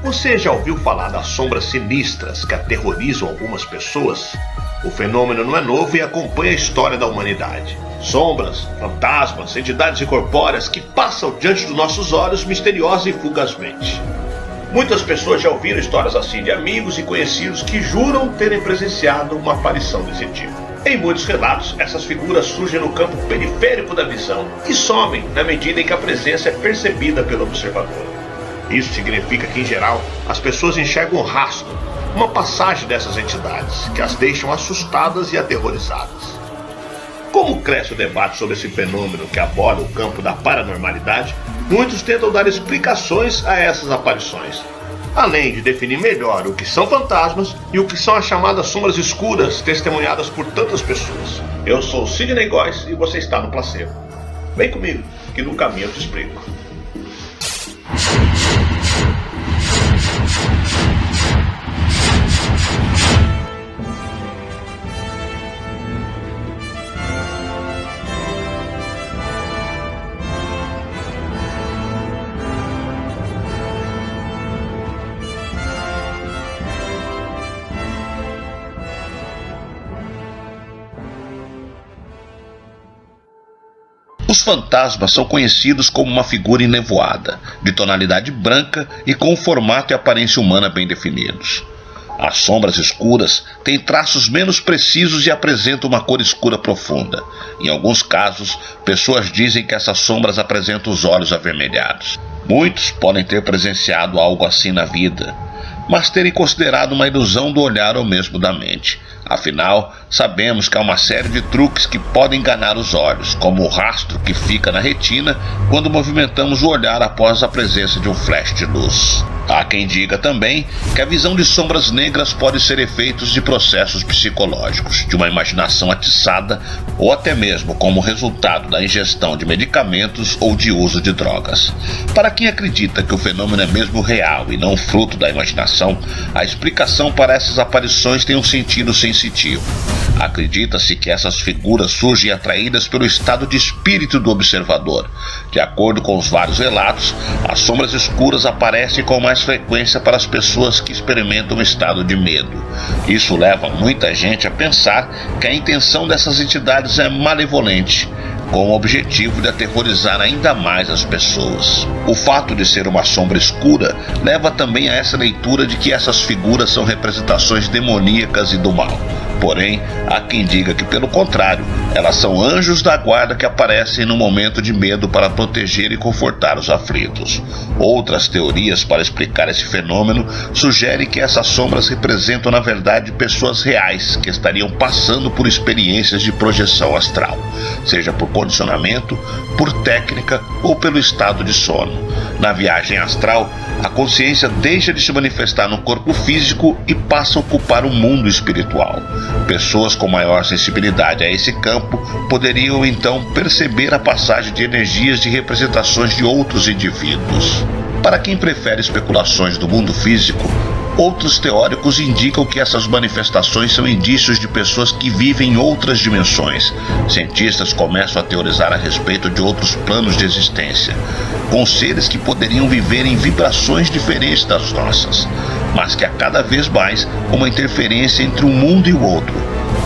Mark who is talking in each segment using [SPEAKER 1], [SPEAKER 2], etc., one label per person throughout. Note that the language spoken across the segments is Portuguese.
[SPEAKER 1] Você já ouviu falar das sombras sinistras que aterrorizam algumas pessoas? O fenômeno não é novo e acompanha a história da humanidade. Sombras, fantasmas, entidades incorpóreas que passam diante dos nossos olhos misteriosa e fugazmente. Muitas pessoas já ouviram histórias assim de amigos e conhecidos que juram terem presenciado uma aparição desse tipo. Em muitos relatos, essas figuras surgem no campo periférico da visão e somem na medida em que a presença é percebida pelo observador. Isso significa que, em geral, as pessoas enxergam um rastro, uma passagem dessas entidades, que as deixam assustadas e aterrorizadas. Como cresce o debate sobre esse fenômeno que aborda o campo da paranormalidade, muitos tentam dar explicações a essas aparições, além de definir melhor o que são fantasmas e o que são as chamadas sombras escuras testemunhadas por tantas pessoas. Eu sou Sidney Góes e você está no Placebo. Vem comigo, que no caminho eu te explico. Os fantasmas são conhecidos como uma figura enevoada, de tonalidade branca e com um formato e aparência humana bem definidos. As sombras escuras têm traços menos precisos e apresentam uma cor escura profunda. Em alguns casos, pessoas dizem que essas sombras apresentam os olhos avermelhados. Muitos podem ter presenciado algo assim na vida, mas terem considerado uma ilusão do olhar ou mesmo da mente. Afinal, sabemos que há uma série de truques que podem enganar os olhos, como o rastro que fica na retina quando movimentamos o olhar após a presença de um flash de luz. Há quem diga também que a visão de sombras negras pode ser efeitos de processos psicológicos, de uma imaginação atiçada ou até mesmo como resultado da ingestão de medicamentos ou de uso de drogas. Para quem acredita que o fenômeno é mesmo real e não fruto da imaginação, a explicação para essas aparições tem um sentido sensitivo. Acredita-se que essas figuras surgem atraídas pelo estado de espírito do observador. De acordo com os vários relatos, as sombras escuras aparecem com mais frequência para as pessoas que experimentam um estado de medo. Isso leva muita gente a pensar que a intenção dessas entidades é malevolente, com o objetivo de aterrorizar ainda mais as pessoas. O fato de ser uma sombra escura leva também a essa leitura de que essas figuras são representações demoníacas e do mal. Porém, há quem diga que, pelo contrário, elas são anjos da guarda que aparecem no momento de medo para proteger e confortar os aflitos. Outras teorias para explicar esse fenômeno sugerem que essas sombras representam, na verdade, pessoas reais que estariam passando por experiências de projeção astral, seja por condicionamento, por técnica ou pelo estado de sono. Na viagem astral, a consciência deixa de se manifestar no corpo físico e passa a ocupar o mundo espiritual. Pessoas com maior sensibilidade a esse campo poderiam então perceber a passagem de energias de representações de outros indivíduos. Para quem prefere especulações do mundo físico, outros teóricos indicam que essas manifestações são indícios de pessoas que vivem em outras dimensões. Cientistas começam a teorizar a respeito de outros planos de existência, com seres que poderiam viver em vibrações diferentes das nossas, mas que a cada vez mais uma interferência entre um mundo e o outro,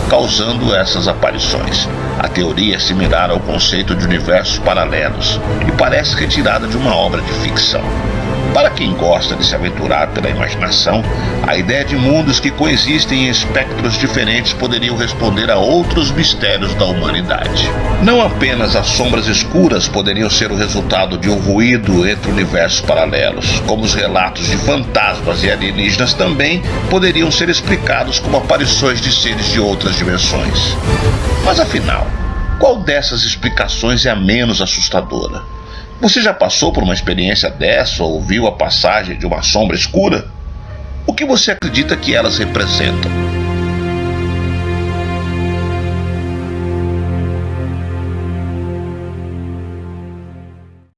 [SPEAKER 1] causando essas aparições. A teoria é similar ao conceito de universos paralelos e parece retirada de uma obra de ficção. Para quem gosta de se aventurar pela imaginação, a ideia de mundos que coexistem em espectros diferentes poderiam responder a outros mistérios da humanidade. Não apenas as sombras escuras poderiam ser o resultado de um ruído entre universos paralelos, como os relatos de fantasmas e alienígenas também poderiam ser explicados como aparições de seres de outras dimensões. Mas afinal, qual dessas explicações é a menos assustadora? Você já passou por uma experiência dessa ou viu a passagem de uma sombra escura? O que você acredita que elas representam?